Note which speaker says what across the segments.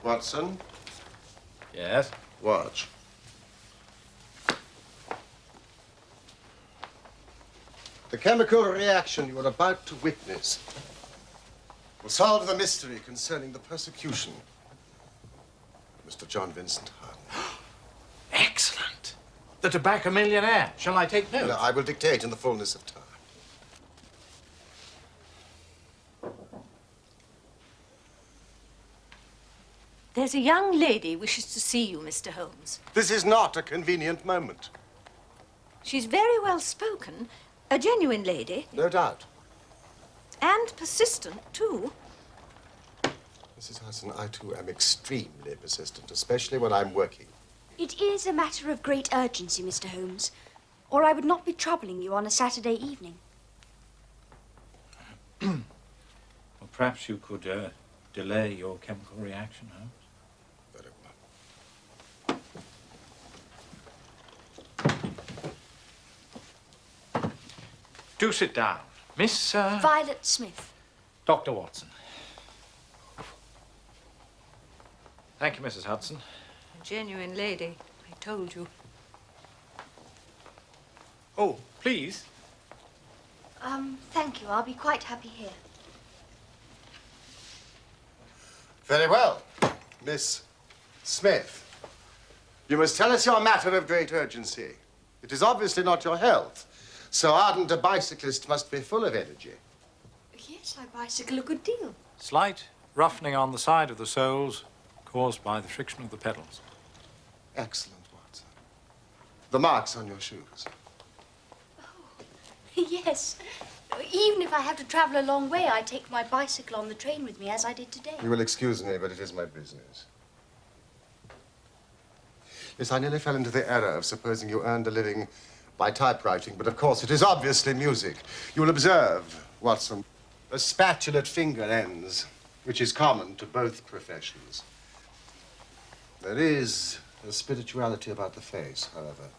Speaker 1: Watson?
Speaker 2: Yes?
Speaker 1: Watch. The chemical reaction you are about to witness will solve the mystery concerning the persecution of Mr. John Vincent Harding.
Speaker 2: Excellent. The tobacco millionaire. Shall I take notes?
Speaker 1: No, I will dictate in the fullness of time.
Speaker 3: There's a young lady wishes to see you, Mr. Holmes.
Speaker 1: This is not a convenient moment.
Speaker 3: She's very well spoken, a genuine lady,
Speaker 1: No doubt.
Speaker 3: and persistent, too.
Speaker 1: Mrs. Hudson, I too am extremely persistent, especially when I'm working.
Speaker 4: It is a matter of great urgency, Mr. Holmes, or I would not be troubling you on a Saturday evening.
Speaker 2: Well, perhaps you could delay your chemical reaction, Holmes.
Speaker 1: Very well.
Speaker 2: Do sit down. Miss,
Speaker 4: Violet Smith.
Speaker 2: Dr. Watson. Thank you, Mrs. Hudson.
Speaker 3: A genuine lady, I told you.
Speaker 2: Oh, please.
Speaker 4: Thank you. I'll be quite happy here.
Speaker 1: Very well. Miss Smith, you must tell us your matter of great urgency. It is obviously not your health. So ardent a bicyclist must be full of energy.
Speaker 4: Yes, I bicycle a good deal.
Speaker 2: Slight roughening on the side of the soles caused by the friction of the pedals.
Speaker 1: Excellent, Watson. The marks on your shoes.
Speaker 4: Yes. Even if I have to travel a long way, I take my bicycle on the train with me, as I did today.
Speaker 1: You will excuse me, but it is my business. Yes, I nearly fell into the error of supposing you earned a living by typewriting, but of course it is obviously music. You will observe, Watson, a spatulate finger ends, which is common to both professions. There is a spirituality about the face, however,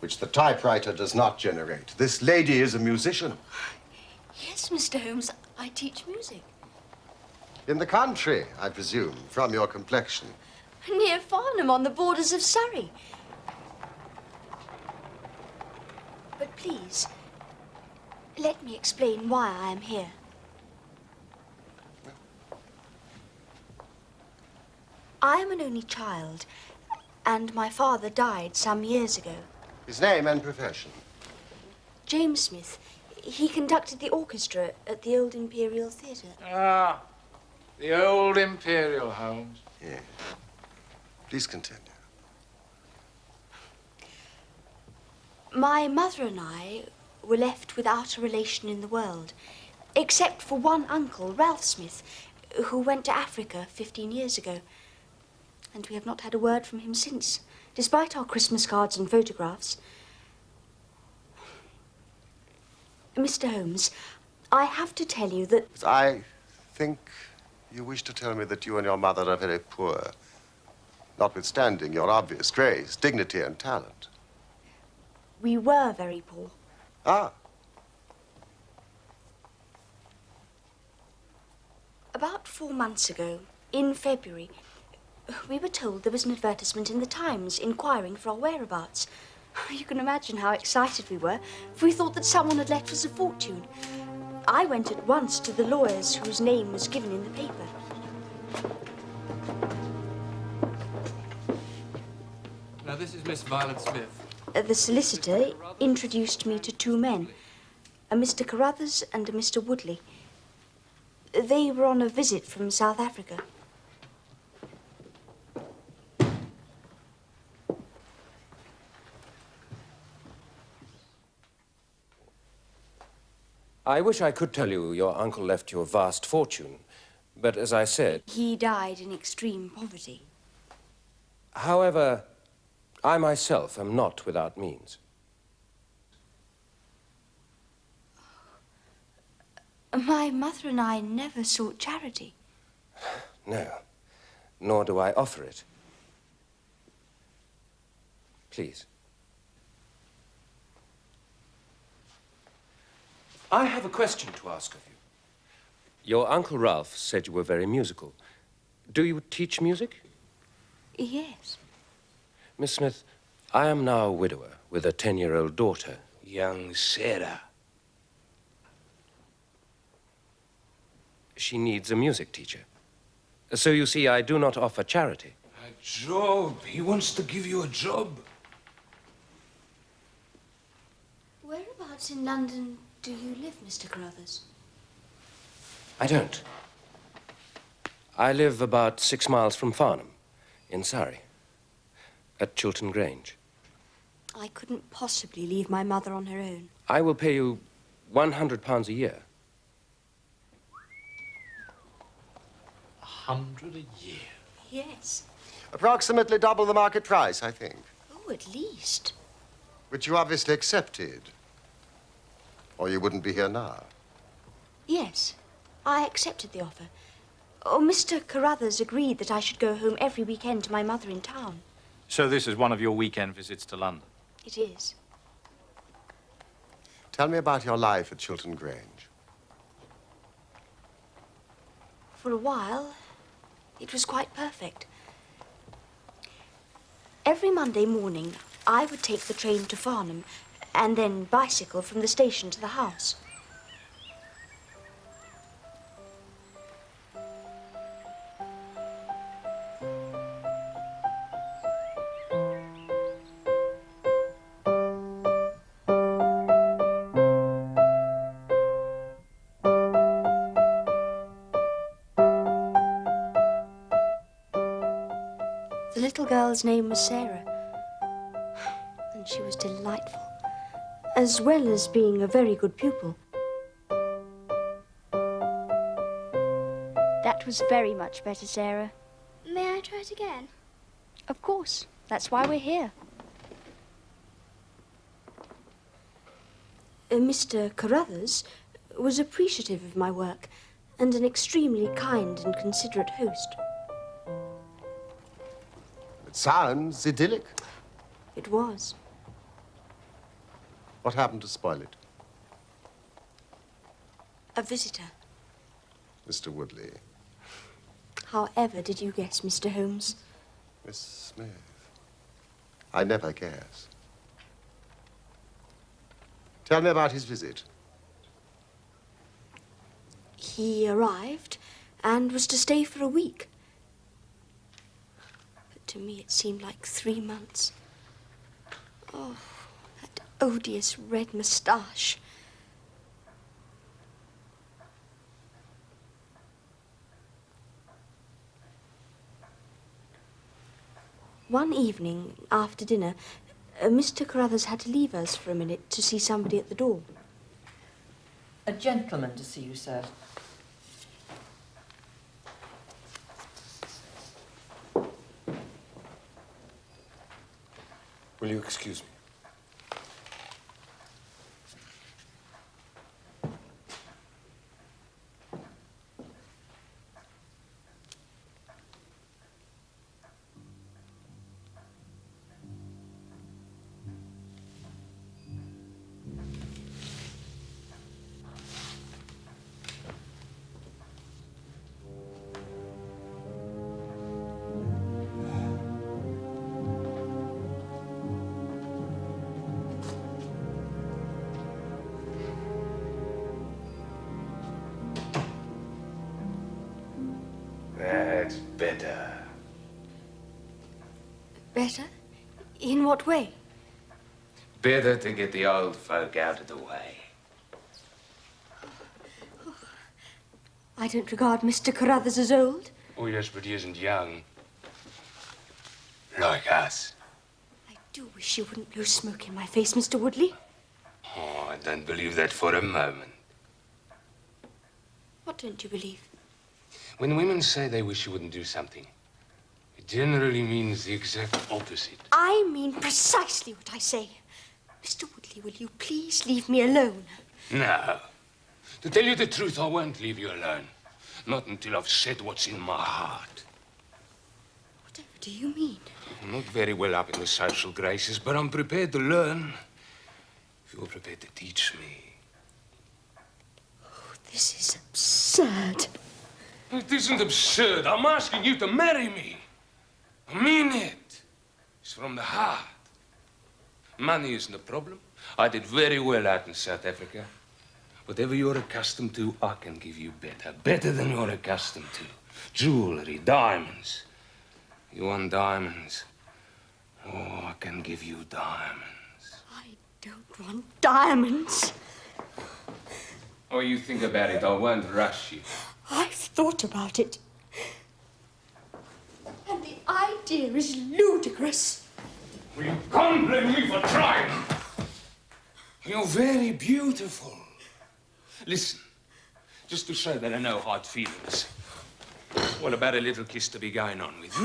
Speaker 1: which the typewriter does not generate. This lady is a musician.
Speaker 4: Yes, Mr. Holmes, I teach music.
Speaker 1: In the country, I presume, from your complexion.
Speaker 4: Near Farnham, on the borders of Surrey. But please, let me explain why I am here. I am an only child, and my father died some years ago.
Speaker 1: His name and profession?
Speaker 4: James Smith. He conducted the orchestra at the Old Imperial Theatre.
Speaker 2: Ah, the old Imperial, Holmes.
Speaker 1: Yes. Please continue.
Speaker 4: My mother and I were left without a relation in the world, except for one uncle, Ralph Smith, who went to Africa 15 years ago. And we have not had a word from him since, despite our Christmas cards and photographs. Mr. Holmes, I have to tell you that...
Speaker 1: I think you wish to tell me that you and your mother are very poor, notwithstanding your obvious grace, dignity, and talent.
Speaker 4: We were very poor.
Speaker 1: Ah.
Speaker 4: About 4 months ago, in February, we were told there was an advertisement in the Times inquiring for our whereabouts. You can imagine how excited we were, for we thought that someone had left us a fortune. I went at once to the lawyers whose name was given in the paper.
Speaker 5: Now, this is Miss Violet Smith.
Speaker 4: The solicitor introduced me to 2 men, a Mr. Carruthers and a Mr. Woodley. They were on a visit from South Africa.
Speaker 6: I wish I could tell you your uncle left you a vast fortune, but as I said...
Speaker 4: He died in extreme poverty.
Speaker 6: However, I myself am not without means.
Speaker 4: My mother and I never sought charity.
Speaker 6: No, nor do I offer it. Please. I have a question to ask of you. Your Uncle Ralph said you were very musical. Do you teach music?
Speaker 4: Yes.
Speaker 6: Miss Smith, I am now a widower with a 10-year-old daughter.
Speaker 7: Young Sarah.
Speaker 6: She needs a music teacher. So you see, I do not offer charity.
Speaker 7: A job. He wants to give you a job.
Speaker 4: Whereabouts in London do you live, Mr. Carruthers?
Speaker 6: I don't. I live about 6 miles from Farnham, in Surrey, at Chiltern Grange.
Speaker 4: I couldn't possibly leave my mother on her own.
Speaker 6: I will pay you £100 a year.
Speaker 2: 100 a year.
Speaker 4: Yes.
Speaker 1: Approximately double the market price, I think.
Speaker 4: Oh, at least.
Speaker 1: Which you obviously accepted. Or you wouldn't be here now.
Speaker 4: Yes, I accepted the offer. Oh, Mr. Carruthers agreed that I should go home every weekend to my mother in town.
Speaker 2: So this is one of your weekend visits to London?
Speaker 4: It is.
Speaker 1: Tell me about your life at Chiltern Grange.
Speaker 4: For a while, it was quite perfect. Every Monday morning, I would take the train to Farnham and then bicycle from the station to the house. The little girl's name was Sarah, and she was delightful, as well as being a very good pupil. That was very much better, Sarah.
Speaker 8: May I try it again?
Speaker 4: Of course. That's why we're here. Mr. Carruthers was appreciative of my work and an extremely kind and considerate host.
Speaker 1: It sounds idyllic.
Speaker 4: It was.
Speaker 1: What happened to spoil it?
Speaker 4: A visitor.
Speaker 1: Mr. Woodley.
Speaker 4: However did you guess, Mr. Holmes?
Speaker 1: Miss Smith. I never guess. Tell me about his visit.
Speaker 4: He arrived and was to stay for a week. But to me it seemed like 3 months. Oh, that odious red moustache. One evening, after dinner, Mr. Carruthers had to leave us for a minute to see somebody at the door.
Speaker 9: A gentleman to see you, sir.
Speaker 7: Will you excuse me? That's better.
Speaker 4: Better? In what way?
Speaker 7: Better to get the old folk out of the way.
Speaker 4: I don't regard Mr. Carruthers as old.
Speaker 7: Oh, yes, but he isn't young. Like us.
Speaker 4: I do wish you wouldn't blow smoke in my face, Mr. Woodley.
Speaker 7: Oh, I don't believe that for a moment.
Speaker 4: What don't you believe?
Speaker 7: When women say they wish you wouldn't do something, it generally means the exact opposite.
Speaker 4: I mean precisely what I say. Mr. Woodley, will you please leave me alone?
Speaker 7: No. To tell you the truth, I won't leave you alone. Not until I've said what's in my heart.
Speaker 4: Whatever do you mean?
Speaker 7: I'm not very well up in the social graces, but I'm prepared to learn. If you're prepared to teach me.
Speaker 4: Oh, this is absurd.
Speaker 7: It isn't absurd. I'm asking you to marry me. I mean it. It's from the heart. Money isn't a problem. I did very well out in South Africa. Whatever you're accustomed to, I can give you better. Better than you're accustomed to. Jewelry, diamonds. You want diamonds? Oh, I can give you diamonds.
Speaker 4: I don't want diamonds.
Speaker 7: Oh, you think about it. I won't rush you.
Speaker 4: I've thought about it. And the idea is ludicrous.
Speaker 7: Well, you can't blame me for trying. You're very beautiful. Listen, just to show that I know hard feelings. What about a little kiss to be going on with,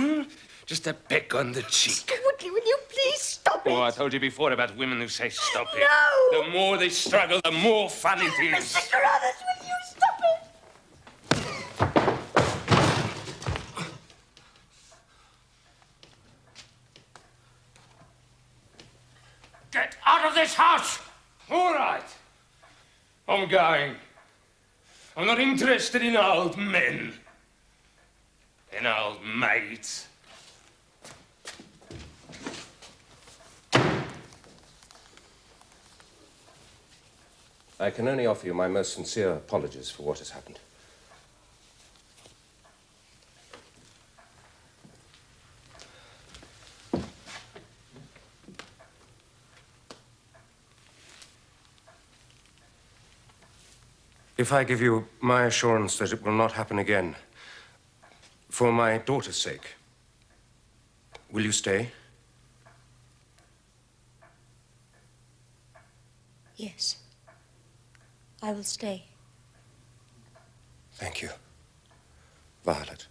Speaker 7: Just a peck on the cheek.
Speaker 4: Mr. Woodley, will you please stop it?
Speaker 7: Oh, I told you before about women who say stop it.
Speaker 4: No!
Speaker 7: The more they struggle, the more fun it is.
Speaker 4: Mr. Carruthers, will you stop it?
Speaker 7: Get out of this house! All right. I'm going. I'm not interested in old men. In old maids.
Speaker 6: I can only offer you my most sincere apologies for what has happened. If I give you my assurance that it will not happen again, for my daughter's sake, will you stay?
Speaker 4: Yes. I will stay.
Speaker 6: Thank you, Violet.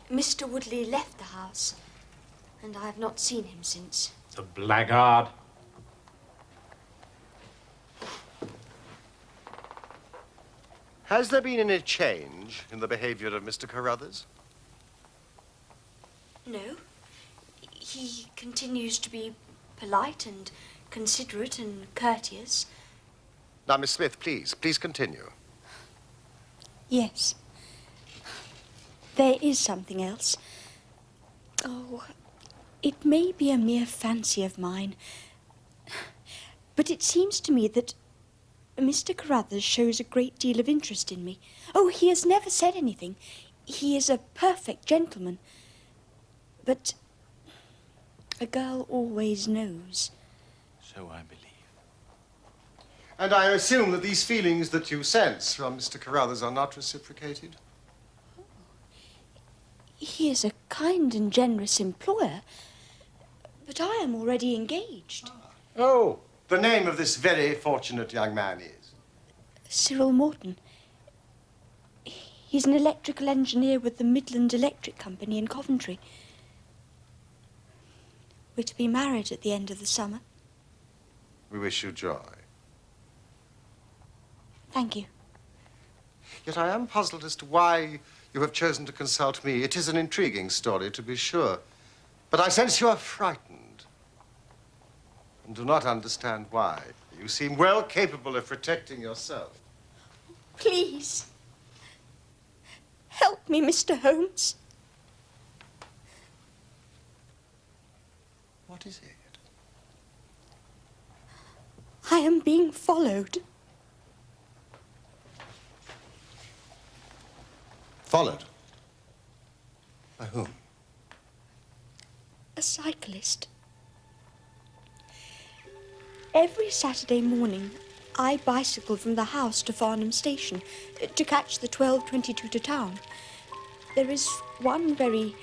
Speaker 4: Mr. Woodley left the house, and I have not seen him since.
Speaker 2: The blackguard.
Speaker 1: Has there been any change in the behavior of Mr. Carruthers?
Speaker 4: No. He continues to be polite and considerate and courteous.
Speaker 1: Now, Miss Smith, please continue.
Speaker 4: Yes. There is something else. Oh, it may be a mere fancy of mine, but it seems to me that Mr. Carruthers shows a great deal of interest in me. Oh, he has never said anything. He is a perfect gentleman. But a girl always knows.
Speaker 2: So I believe.
Speaker 1: And I assume that these feelings that you sense from Mr. Carruthers are not reciprocated?
Speaker 4: He is a kind and generous employer, but I am already engaged.
Speaker 1: Oh, the name of this very fortunate young man is?
Speaker 4: Cyril Morton. He's an electrical engineer with the Midland Electric Company in Coventry. We're to be married at the end of the summer.
Speaker 1: We wish you joy.
Speaker 4: Thank you.
Speaker 1: Yet I am puzzled as to why you have chosen to consult me. It is an intriguing story, to be sure. But I sense you are frightened and do not understand why. You seem well capable of protecting yourself.
Speaker 4: Please. Help me, Mr. Holmes.
Speaker 1: What is it?
Speaker 4: I am being followed.
Speaker 1: Followed? By whom?
Speaker 4: A cyclist. Every Saturday morning, I bicycle from the house to Farnham Station to catch the 12:22 to town. There is one very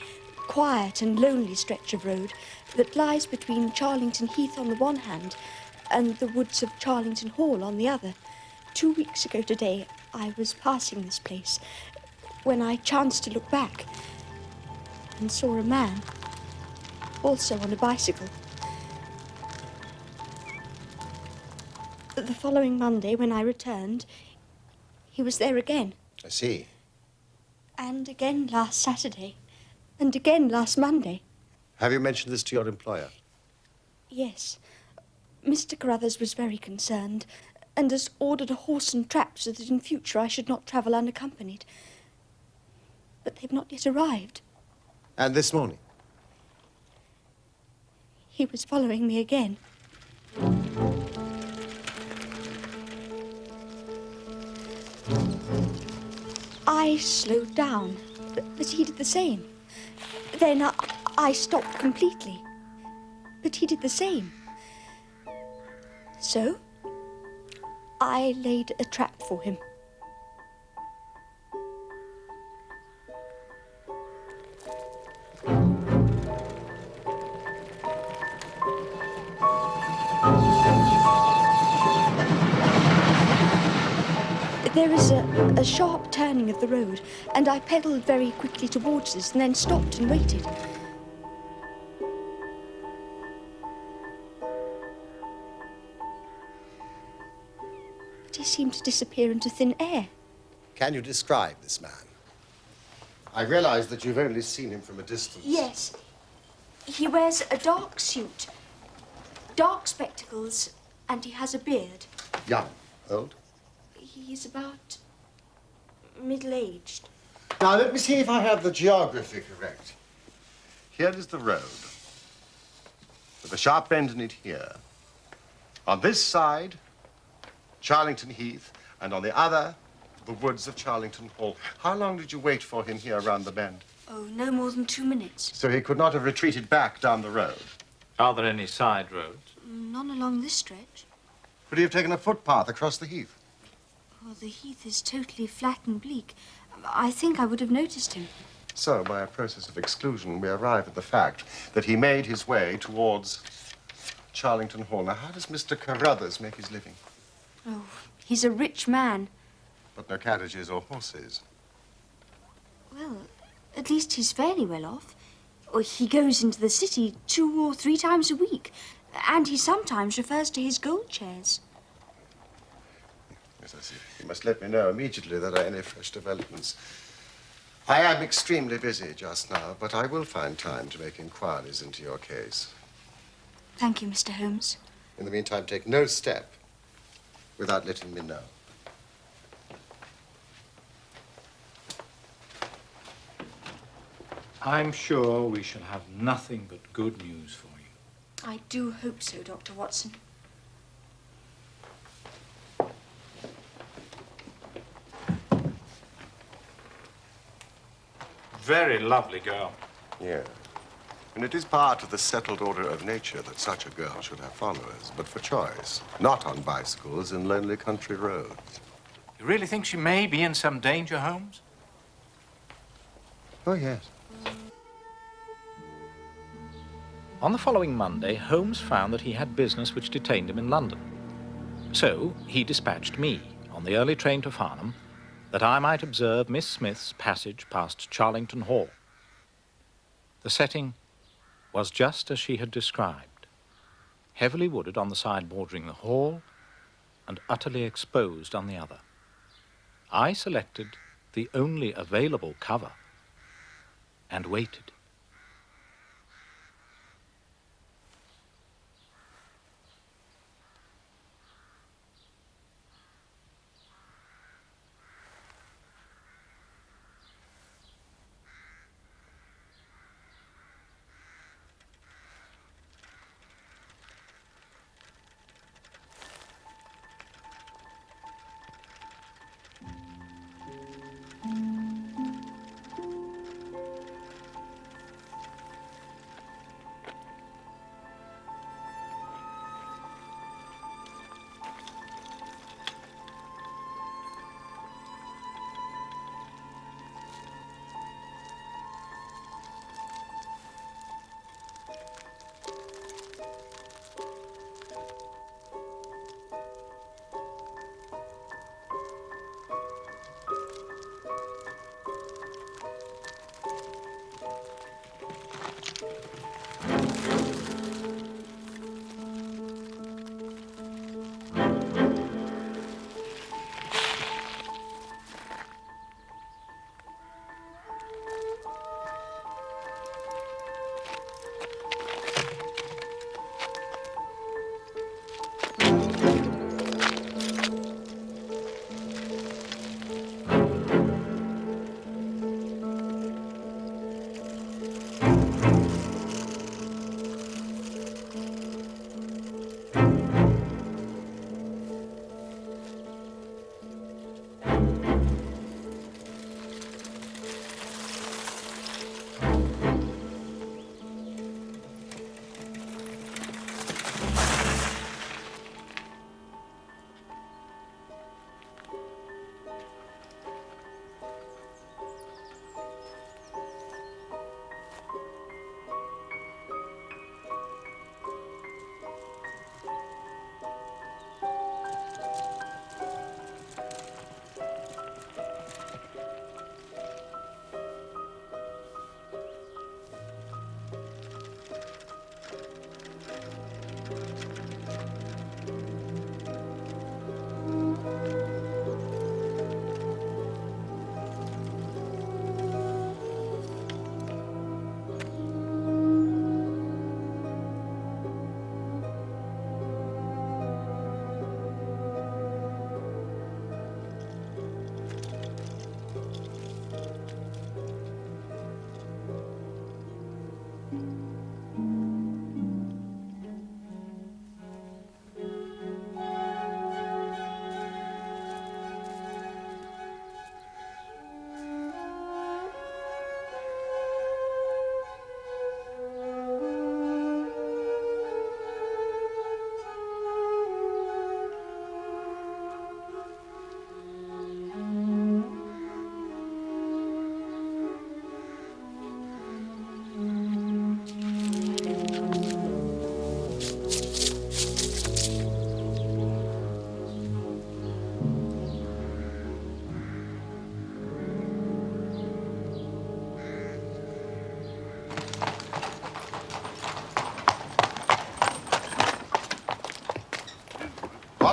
Speaker 4: quiet and lonely stretch of road that lies between Charlington Heath on the one hand and the woods of Charlington Hall on the other. 2 weeks ago today, I was passing this place when I chanced to look back and saw a man, also on a bicycle. The following Monday, when I returned, he was there again.
Speaker 1: I see.
Speaker 4: And again last Saturday. And again last Monday.
Speaker 1: Have you mentioned this to your employer?
Speaker 4: Yes. Mr. Carruthers was very concerned and has ordered a horse and trap so that in future I should not travel unaccompanied. But they've not yet arrived.
Speaker 1: And this morning?
Speaker 4: He was following me again. I slowed down, but he did the same. Then I stopped completely, but he did the same. So, I laid a trap for him. There is a sharp turning of the road, and I pedalled very quickly towards this and then stopped and waited. But he seemed to disappear into thin air.
Speaker 1: Can you describe this man? I realize that you've only seen him from a distance.
Speaker 4: Yes. He wears a dark suit, dark spectacles, and he has a beard.
Speaker 1: Young? Old?
Speaker 4: He's about middle-aged.
Speaker 1: Now, let me see if I have the geography correct. Here is the road, with a sharp bend in it here. On this side, Charlington Heath, and on the other, the woods of Charlington Hall. How long did you wait for him here around the bend?
Speaker 4: Oh, no more than 2 minutes.
Speaker 1: So he could not have retreated back down the road.
Speaker 2: Are there any side roads?
Speaker 4: None along this stretch.
Speaker 1: Could he have taken a footpath across the heath?
Speaker 4: Oh, the heath is totally flat and bleak. I think I would have noticed him.
Speaker 1: So, by a process of exclusion, we arrive at the fact that he made his way towards Charlington Hall. Now, how does Mr. Carruthers make his living?
Speaker 4: Oh, he's a rich man.
Speaker 1: But no carriages or horses.
Speaker 4: Well, at least he's fairly well off. Or he goes into the city 2 or 3 times a week. And he sometimes refers to his gold chairs.
Speaker 1: Yes, I see. You must let me know immediately that there are any fresh developments. I am extremely busy just now, but I will find time to make inquiries into your case.
Speaker 4: Thank you, Mr. Holmes.
Speaker 1: In the meantime, take no step without letting me know.
Speaker 2: I'm sure we shall have nothing but good news for you.
Speaker 4: I do hope so, Dr. Watson.
Speaker 2: Very lovely girl.
Speaker 1: Yeah. And it is part of the settled order of nature that such a girl should have followers, but for choice, not on bicycles in lonely country roads.
Speaker 2: You really think she may be in some danger, Holmes?
Speaker 1: Oh, yes.
Speaker 10: On the following Monday, Holmes found that he had business which detained him in London. So he dispatched me on the early train to Farnham that I might observe Miss Smith's passage past Charlington Hall. The setting was just as she had described, heavily wooded on the side bordering the hall and utterly exposed on the other. I selected the only available cover and waited.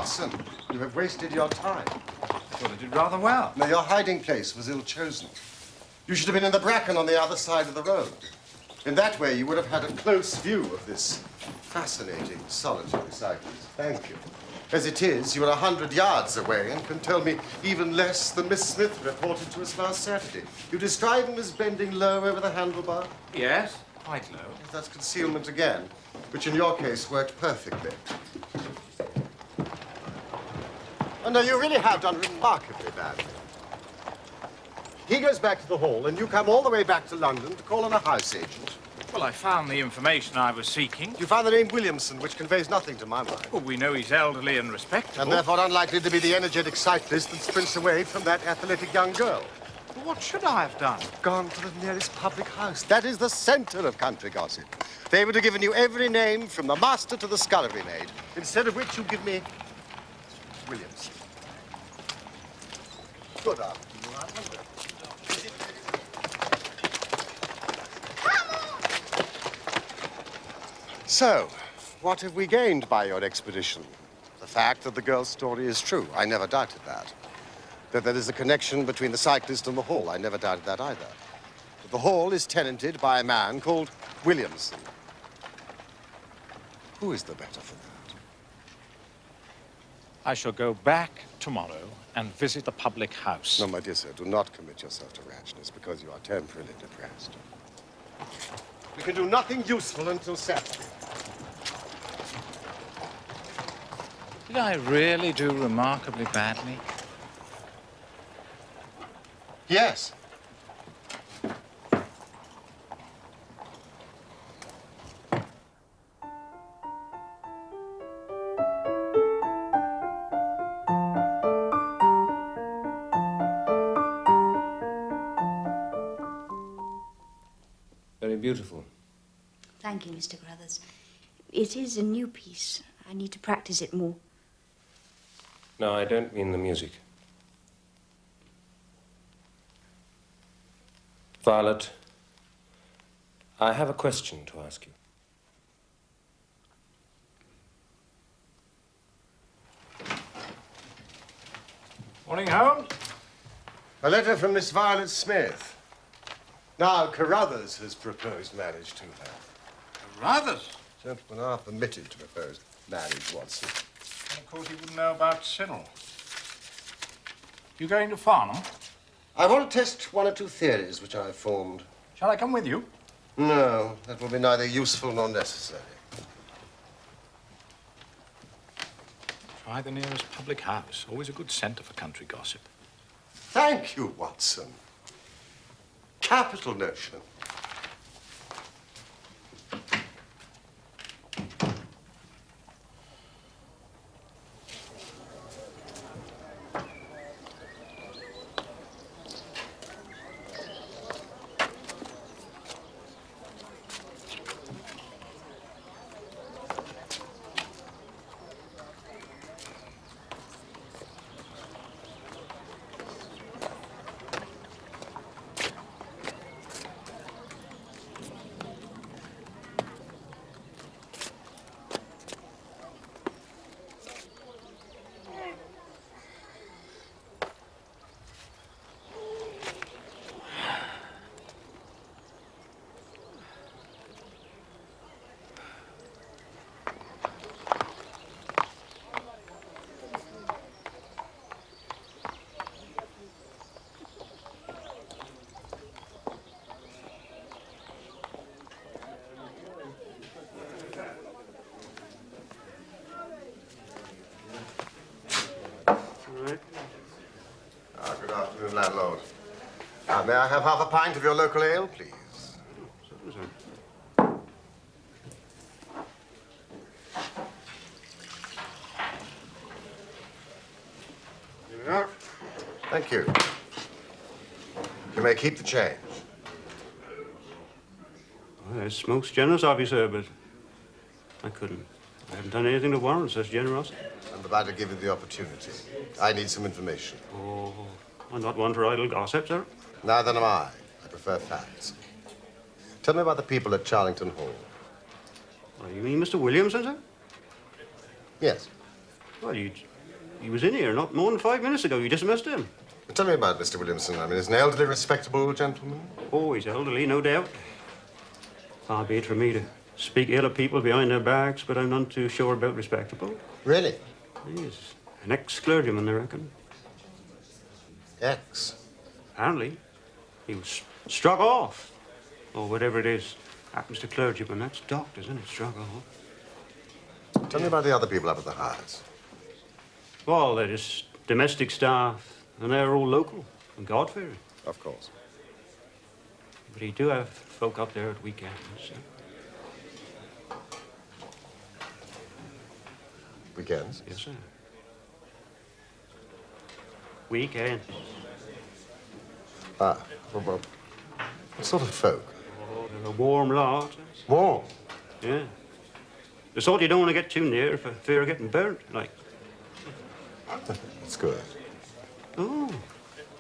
Speaker 1: Watson, you have wasted your time.
Speaker 2: I thought I did rather well.
Speaker 1: No, your hiding place was ill-chosen. You should have been in the bracken on the other side of the road. In that way, you would have had a close view of this fascinating, solitary cyclist. Thank you. As it is, you are 100 yards away and can tell me even less than Miss Smith reported to us last Saturday. You describe him as bending low over the handlebar?
Speaker 2: Yes, quite low.
Speaker 1: That's concealment again, which in your case worked perfectly. Oh, no, you really have done remarkably badly. He goes back to the Hall, and you come all the way back to London to call on a house agent.
Speaker 10: Well, I found the information I was seeking.
Speaker 1: You found the name Williamson, which conveys nothing to my mind.
Speaker 10: Well, we know he's elderly and respectable.
Speaker 1: And therefore unlikely to be the energetic cyclist that sprints away from that athletic young girl.
Speaker 10: Well, what should I have done?
Speaker 1: Gone to the nearest public house. That is the center of country gossip. They would have given you every name from the master to the scullery maid. Instead of which you give me Williamson. Good afternoon, Aunt Linda. So, what have we gained by your expedition? The fact that the girl's story is true. I never doubted that. That there is a connection between the cyclist and the Hall. I never doubted that either. That the Hall is tenanted by a man called Williamson. Who is the better for that?
Speaker 10: I shall go back tomorrow and visit the public house.
Speaker 1: No, my dear sir, do not commit yourself to rashness because you are temporarily depressed. We can do nothing useful until Saturday.
Speaker 10: Did I really do remarkably badly?
Speaker 1: Yes.
Speaker 6: Very beautiful.
Speaker 4: Thank you, Mr. Crothers. It is a new piece. I need to practice it more.
Speaker 6: No, I don't mean the music. Violet, I have a question to ask you.
Speaker 10: Morning, Holmes.
Speaker 1: A letter from Miss Violet Smith. Now, Carruthers has proposed marriage to her.
Speaker 10: Carruthers?
Speaker 1: Gentlemen are permitted to propose marriage, Watson.
Speaker 10: And of course, he wouldn't know about Cyril. You going to Farnham?
Speaker 1: I want to test one or two theories which I've formed.
Speaker 10: Shall I come with you?
Speaker 1: No, that will be neither useful nor necessary.
Speaker 10: Try the nearest public house. Always a good centre for country gossip.
Speaker 1: Thank you, Watson. Capital notion. Good afternoon, landlord. May I have half a pint of your local ale, please? Thank you. You may keep the change.
Speaker 11: Well, that's most generous of you, sir, but I couldn't. I haven't done anything to warrant such generosity.
Speaker 1: I'm about to give you the opportunity. I need some information.
Speaker 11: Oh, I'm not one for idle gossip, sir.
Speaker 1: Neither am I. I prefer facts. Tell me about the people at Charlington Hall.
Speaker 11: Well, you mean Mr. Williamson, sir?
Speaker 1: Yes.
Speaker 11: Well, He was in here not more than 5 minutes ago. You dismissed him.
Speaker 1: Tell me about Mr. Williamson. I mean, he's an elderly, respectable gentleman.
Speaker 11: Oh, he's elderly, no doubt. Far be it from me to speak ill of people behind their backs, but I'm none too sure about respectable.
Speaker 1: Really?
Speaker 11: He's an ex-clergyman, I reckon.
Speaker 1: Ex?
Speaker 11: Apparently. He was struck off. Or whatever it is happens to clergymen. That's doctors, isn't it? Struck off.
Speaker 1: Tell me about the other people up at the house.
Speaker 11: Well, they're just domestic staff, and they're all local and God-fearing.
Speaker 1: Of course.
Speaker 11: But he do have folk up there at weekends.
Speaker 1: Weekends?
Speaker 11: Yes, sir. Weekends.
Speaker 1: Ah, well, what sort of folk?
Speaker 11: Oh, they're a warm lot.
Speaker 1: Warm?
Speaker 11: Yeah. The sort you don't want to get too near for fear of getting burnt, like.
Speaker 1: That's good.
Speaker 11: Oh,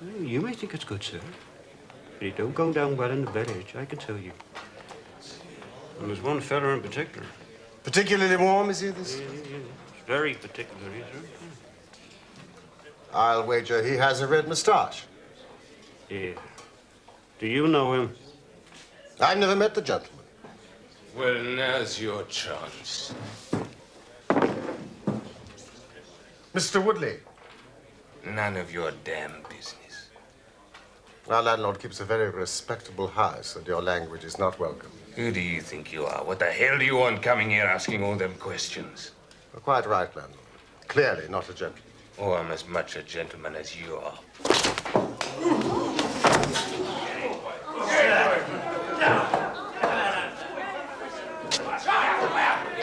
Speaker 11: well, you may think it's good, sir. But it don't go down well in the village, I can tell you. And there's one fella in particular.
Speaker 1: Particularly warm, is he, this?
Speaker 11: Yeah. He's very particular, yes, sir.
Speaker 1: I'll wager he has a red moustache.
Speaker 11: Yeah. Do you know him?
Speaker 1: I've never met the gentleman.
Speaker 7: Well, now's your chance.
Speaker 1: Mr. Woodley.
Speaker 7: None of your damn business.
Speaker 1: Our landlord keeps a very respectable house, and your language is not welcome.
Speaker 7: Who do you think you are? What the hell do you want coming here asking all them questions?
Speaker 1: You're quite right, landlord. Clearly not a gentleman.
Speaker 7: Oh, I'm as much a gentleman as you are.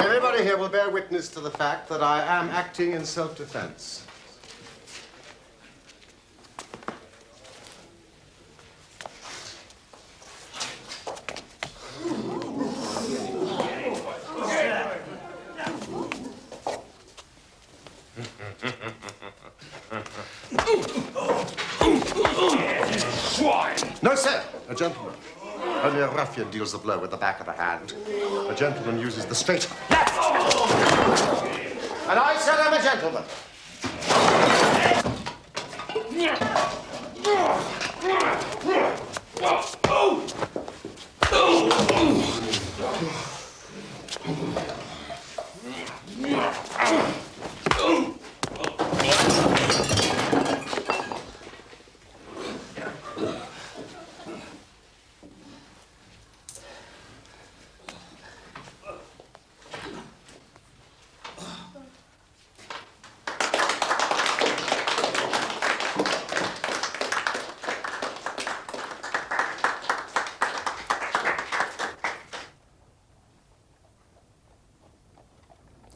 Speaker 1: Everybody here will bear witness to the fact that I am acting in self-defense.
Speaker 7: Swine!
Speaker 1: No, sir. A gentleman. Only a ruffian deals the blow with the back of the hand. A gentleman uses the straight left. And I said I'm a gentleman.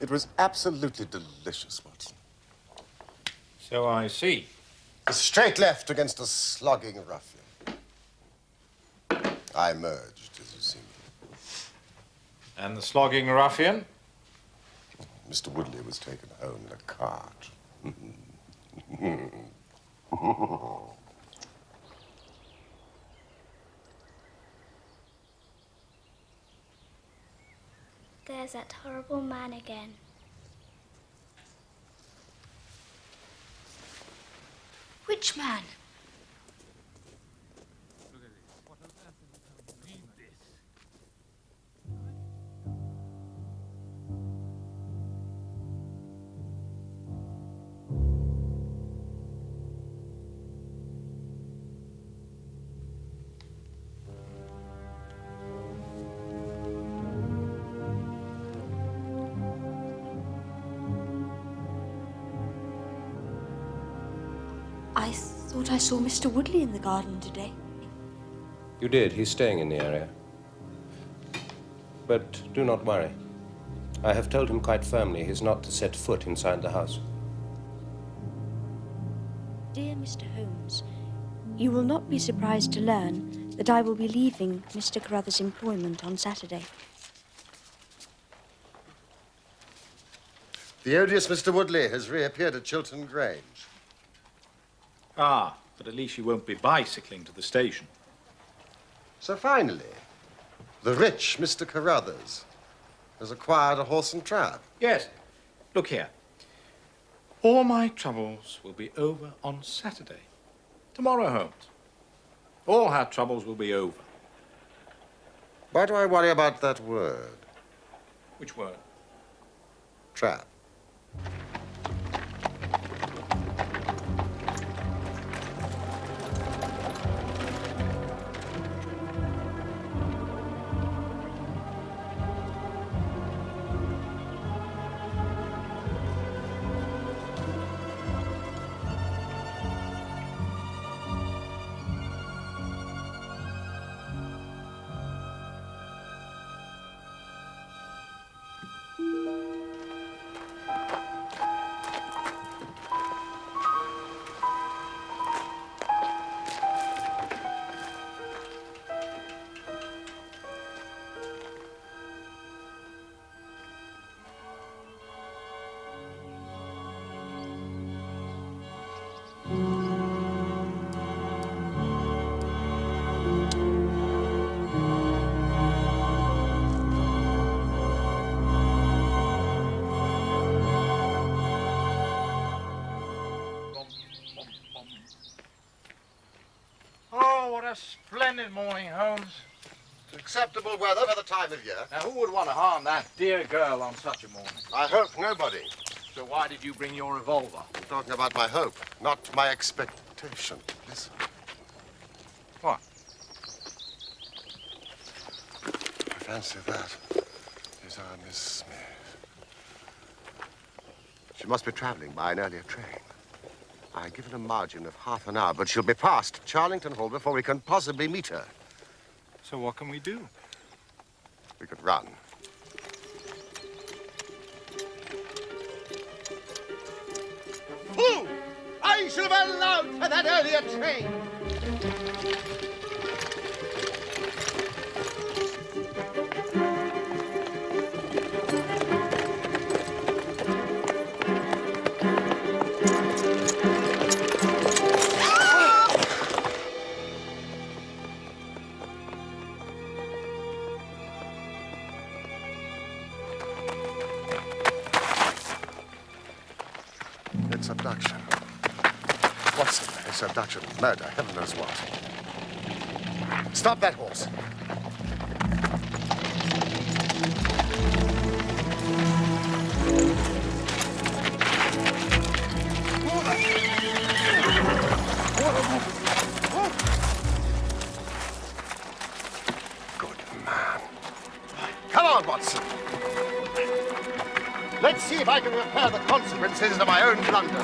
Speaker 1: It was absolutely delicious, Watson.
Speaker 10: So I see.
Speaker 1: A straight left against a slogging ruffian. I emerged, as you see me.
Speaker 10: And the slogging ruffian?
Speaker 1: Mr. Woodley was taken home in a cart.
Speaker 8: There's that horrible man again.
Speaker 3: Which man?
Speaker 4: I thought I saw Mr. Woodley in the garden today.
Speaker 6: You did. He's staying in the area. But do not worry. I have told him quite firmly he's not to set foot inside the house.
Speaker 4: Dear Mr. Holmes, you will not be surprised to learn that I will be leaving Mr. Carruthers' employment on Saturday.
Speaker 1: The odious Mr. Woodley has reappeared at Chiltern Grange.
Speaker 10: Ah, but at least you won't be bicycling to the station.
Speaker 1: So finally, the rich Mr. Carruthers has acquired a horse and trap.
Speaker 10: Yes. Look here. All my troubles will be over on Saturday. Tomorrow, Holmes. All our troubles will be over.
Speaker 1: Why do I worry about that word?
Speaker 10: Which word?
Speaker 1: Trap.
Speaker 10: Oh, what a splendid morning, Holmes.
Speaker 1: Acceptable weather for the time of year.
Speaker 10: Now, who would want to harm that dear girl on such a morning?
Speaker 1: I hope nobody.
Speaker 10: So why did you bring your revolver?
Speaker 1: I'm talking about my hope, not my expectation. Listen.
Speaker 10: What?
Speaker 1: I fancy that is our Miss Smith. She must be traveling by an earlier train. I've given a margin of half an hour, but she'll be past Charlington Hall before we can possibly meet her.
Speaker 10: So what can we do?
Speaker 1: We could run. Fool! I should have allowed for that earlier train. It's abduction. Watson, it's abduction, murder, heaven knows what. Stop that horse. Good man. Come on, Watson. Let's see if I can repair the consequences of my own blunder.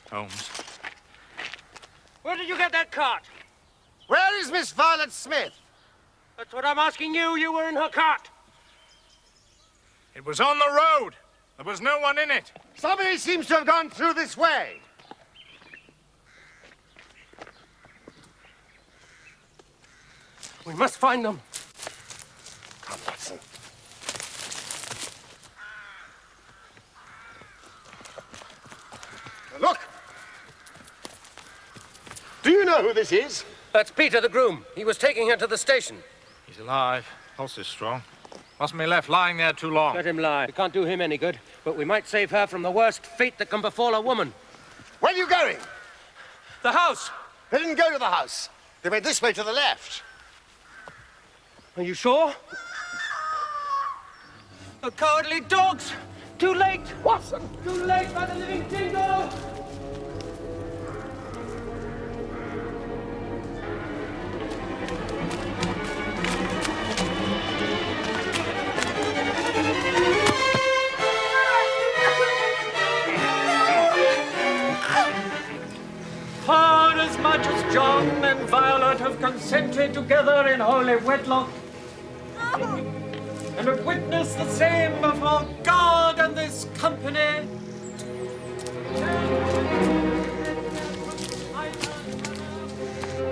Speaker 10: Holmes.
Speaker 12: Where did you get that cart?
Speaker 1: Where is Miss Violet Smith?
Speaker 12: That's what I'm asking you. You were in her cart.
Speaker 10: It was on the road. There was no one in it.
Speaker 1: Somebody seems to have gone through this way.
Speaker 12: We must find them.
Speaker 1: Come, Watson. Look! Do you know who this is?
Speaker 12: That's Peter, the groom. He was taking her to the station.
Speaker 10: He's alive. Pulse is strong. Mustn't be left lying there too long.
Speaker 12: Let him lie. We can't do him any good, but we might save her from the worst fate that can befall a woman.
Speaker 1: Where are you going?
Speaker 12: The house.
Speaker 1: They didn't go to the house. They went this way to the left.
Speaker 12: Are you sure? The cowardly dogs! Too late!
Speaker 7: Watson!
Speaker 12: Too late by the living jingo!
Speaker 10: For as much as John and Violet have consented together in holy wedlock, and have witnessed the same before God and this company,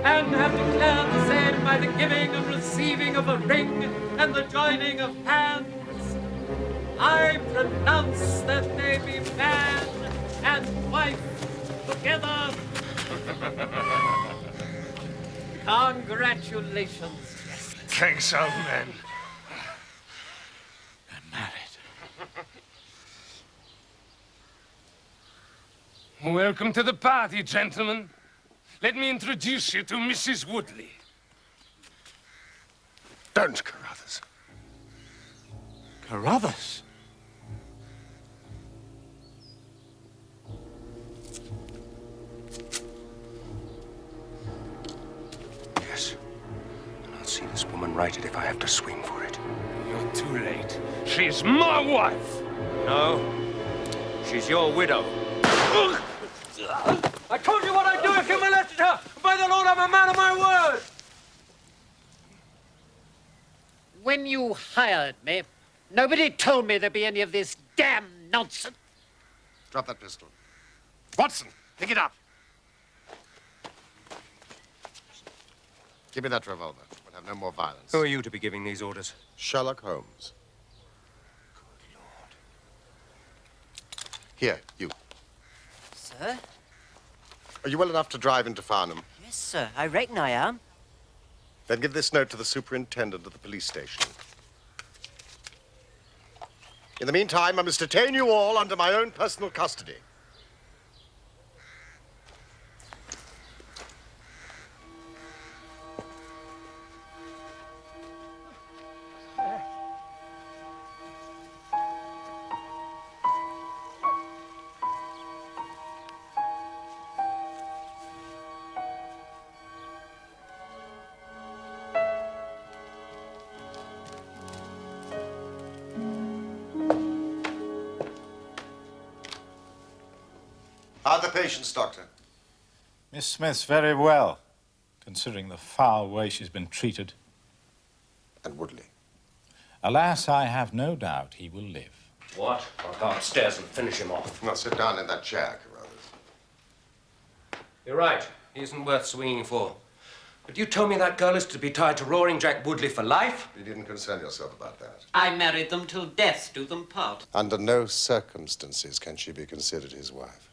Speaker 10: and have declared the same by the giving and receiving of a ring and the joining of hands, I pronounce that they be man and wife together. Congratulations.
Speaker 7: Thanks, old man.
Speaker 10: I'm married.
Speaker 7: Welcome to the party, gentlemen. Let me introduce you to Mrs. Woodley.
Speaker 1: Don't, Carruthers.
Speaker 10: Carruthers?
Speaker 6: Yes. And I'll see this woman righted if I have to swing for it.
Speaker 7: You're too late. She's my wife.
Speaker 6: No. She's your widow.
Speaker 12: I told you what I'd do if you molested her! By the Lord, I'm a man of my word!
Speaker 13: When you hired me, nobody told me there'd be any of this damn nonsense.
Speaker 1: Drop that pistol. Watson, pick it up. Give me that revolver. We'll have no more violence.
Speaker 6: Who are you to be giving these orders?
Speaker 1: Sherlock Holmes. Good Lord. Here, you.
Speaker 14: Sir?
Speaker 1: Are you well enough to drive into Farnham?
Speaker 14: Yes, sir. I reckon I am.
Speaker 1: Then give this note to the superintendent of the police station. In the meantime, I must detain you all under my own personal custody. How are the patients, Doctor?
Speaker 10: Miss Smith's very well, considering the foul way she's been treated.
Speaker 1: And Woodley?
Speaker 10: Alas, I have no doubt he will live.
Speaker 6: What? I'll go upstairs and finish him off.
Speaker 1: Now sit down in that chair, Carruthers.
Speaker 6: You're right. He isn't worth swinging for. But you told me that girl is to be tied to Roaring Jack Woodley for life?
Speaker 1: You needn't concern yourself about that.
Speaker 13: I married them till death do them part.
Speaker 1: Under no circumstances can she be considered his wife.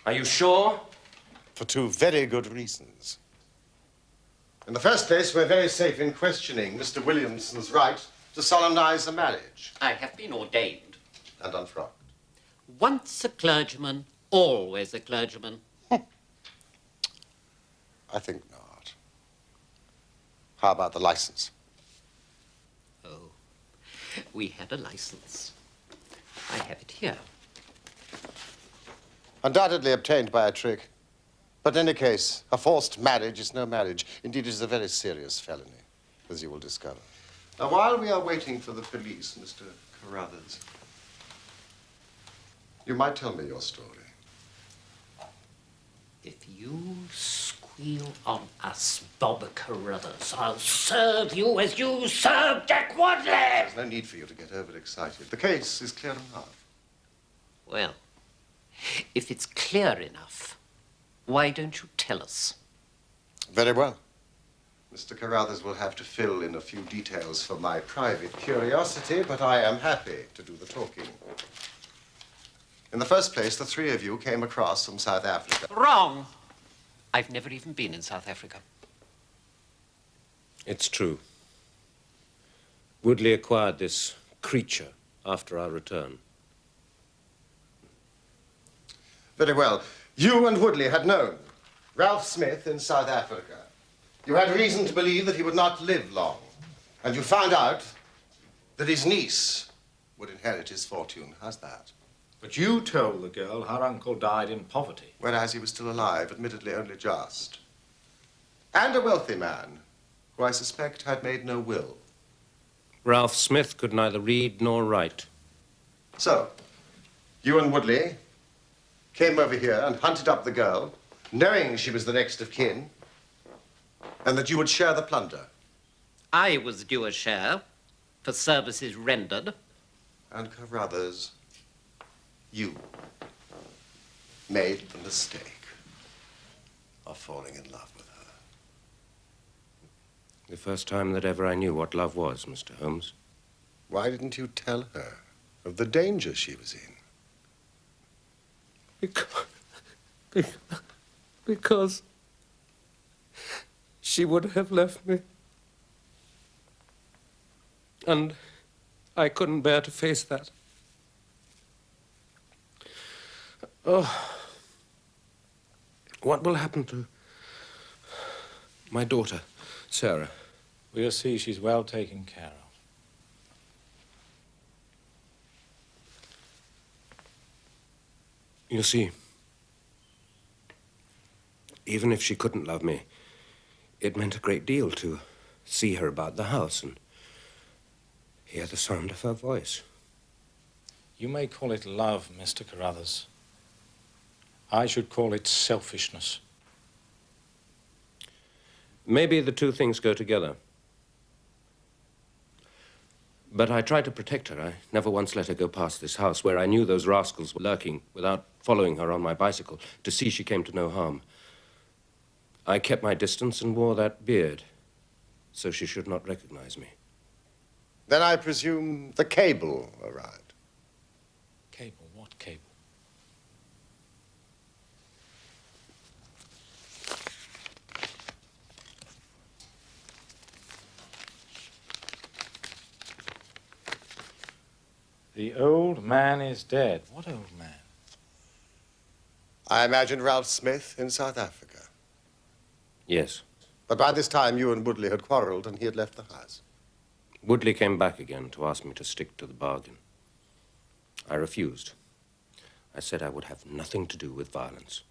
Speaker 6: Are you sure?
Speaker 1: For two very good reasons. In the first place, we're very safe in questioning Mr. Williamson's right to solemnize the marriage.
Speaker 13: I have been ordained.
Speaker 1: And unfrocked.
Speaker 13: Once a clergyman, always a clergyman.
Speaker 1: I think not. How about the license?
Speaker 13: Oh, we had a license. I have it here.
Speaker 1: Undoubtedly obtained by a trick. But in any case, a forced marriage is no marriage. Indeed, it is a very serious felony, as you will discover. Now, while we are waiting for the police, Mr. Carruthers, you might tell me your story.
Speaker 13: If you squeal on us, Bob Carruthers, I'll serve you as you served Jack Woodley!
Speaker 1: There's no need for you to get overexcited. The case is clear enough.
Speaker 13: Well, if it's clear enough, why don't you tell us?
Speaker 1: Very well. Mr. Carruthers will have to fill in a few details for my private curiosity, but I am happy to do the talking. In the first place, the three of you came across from South Africa.
Speaker 13: Wrong. I've never even been in South Africa.
Speaker 6: It's true. Woodley acquired this creature after our return.
Speaker 1: Very well. You and Woodley had known Ralph Smith in South Africa. You had reason to believe that he would not live long. And you found out that his niece, would inherit his fortune. How's that?
Speaker 10: But you told the girl her uncle died in poverty.
Speaker 1: Whereas he was still alive, admittedly only just. And a wealthy man, who I suspect had made no will.
Speaker 6: Ralph Smith could neither read nor write.
Speaker 1: So, you and Woodley came over here and hunted up the girl, knowing she was the next of kin, and that you would share the plunder.
Speaker 13: I was due a share for services rendered.
Speaker 1: And Carruthers, you made the mistake of falling in love with her.
Speaker 6: The first time that ever I knew what love was, Mr. Holmes.
Speaker 1: Why didn't you tell her of the danger she was in?
Speaker 7: Because she would have left me. And I couldn't bear to face that. Oh, what will happen to my daughter, Sarah?
Speaker 10: We'll see she's well taken care of.
Speaker 6: You see, even if she couldn't love me, it meant a great deal to see her about the house and hear the sound of her voice.
Speaker 10: You may call it love, Mr. Carruthers. I should call it selfishness.
Speaker 6: Maybe the two things go together. But I tried to protect her. I never once let her go past this house where I knew those rascals were lurking without following her on my bicycle to see she came to no harm. I kept my distance and wore that beard so she should not recognize me.
Speaker 1: Then I presume the cable arrived.
Speaker 10: Cable? What cable? The old man is dead. What old man?
Speaker 1: I imagine Ralph Smith in South Africa.
Speaker 6: Yes.
Speaker 1: But by this time, you and Woodley had quarreled and he had left the house.
Speaker 6: Woodley came back again to ask me to stick to the bargain. I refused. I said I would have nothing to do with violence.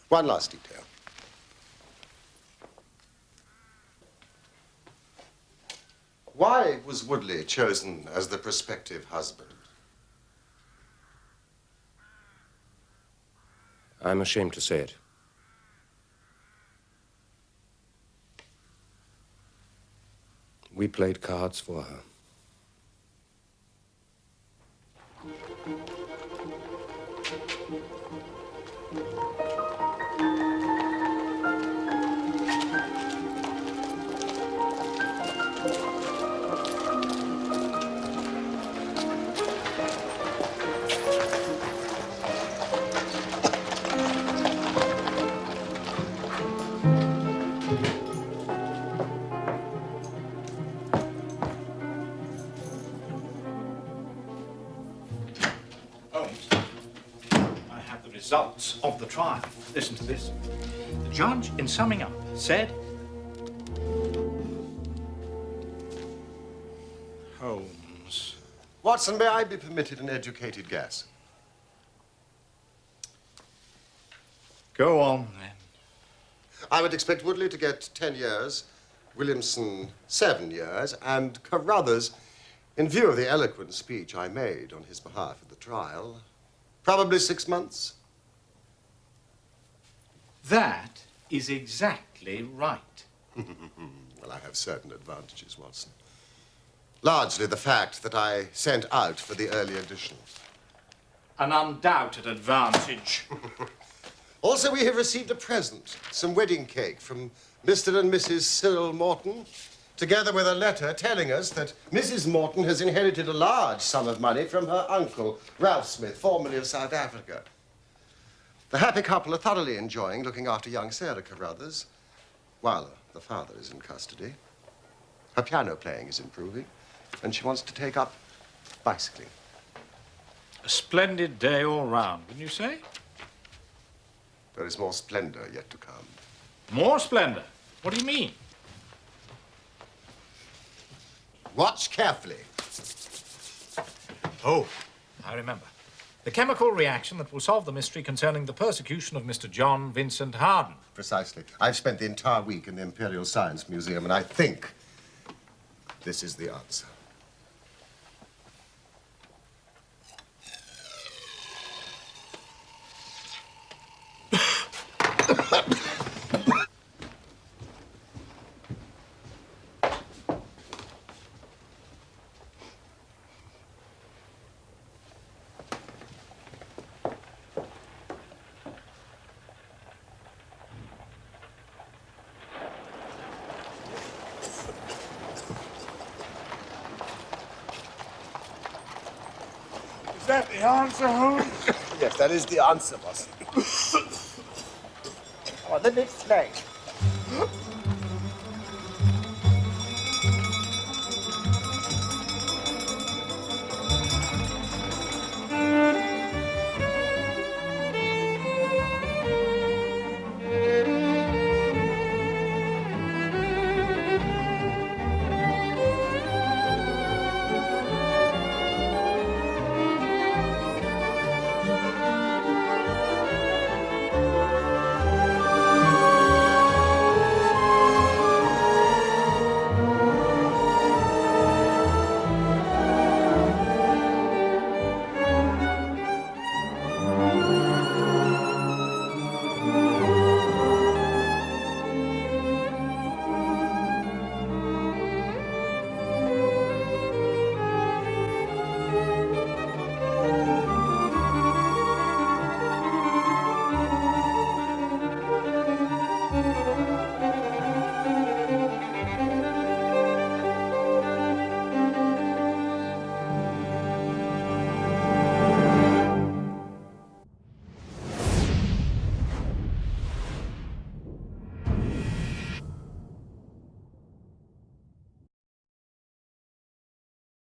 Speaker 1: One last detail. Why was Woodley chosen as the prospective husband?
Speaker 6: I'm ashamed to say it. We played cards for her.
Speaker 10: Results of the trial. Listen to this. The judge, in summing up, said, Holmes.
Speaker 1: Watson, may I be permitted an educated guess?
Speaker 10: Go on, then.
Speaker 1: I would expect Woodley to get 10 years, Williamson 7 years, and Carruthers, in view of the eloquent speech I made on his behalf at the trial, probably 6 months.
Speaker 10: That is exactly right.
Speaker 1: Well, I have certain advantages, Watson. Largely the fact that I sent out for the early edition.
Speaker 10: An undoubted advantage.
Speaker 1: Also, we have received a present, some wedding cake from Mr. and Mrs. Cyril Morton, together with a letter telling us that Mrs. Morton has inherited a large sum of money from her uncle, Ralph Smith, formerly of South Africa. The happy couple are thoroughly enjoying looking after young Sarah Carruthers, while the father is in custody. Her piano playing is improving, and she wants to take up bicycling.
Speaker 10: A splendid day all round, wouldn't you say?
Speaker 1: There is more splendor yet to come.
Speaker 10: More splendor? What do you mean?
Speaker 1: Watch carefully.
Speaker 10: Oh, I remember. The chemical reaction that will solve the mystery concerning the persecution of Mr. John Vincent Harden.
Speaker 1: Precisely. I've spent the entire week in the Imperial Science Museum, and I think this is the answer.
Speaker 2: Is that the answer, Holmes?
Speaker 1: Yes, that is the answer, boss.
Speaker 2: Oh, the lift's late.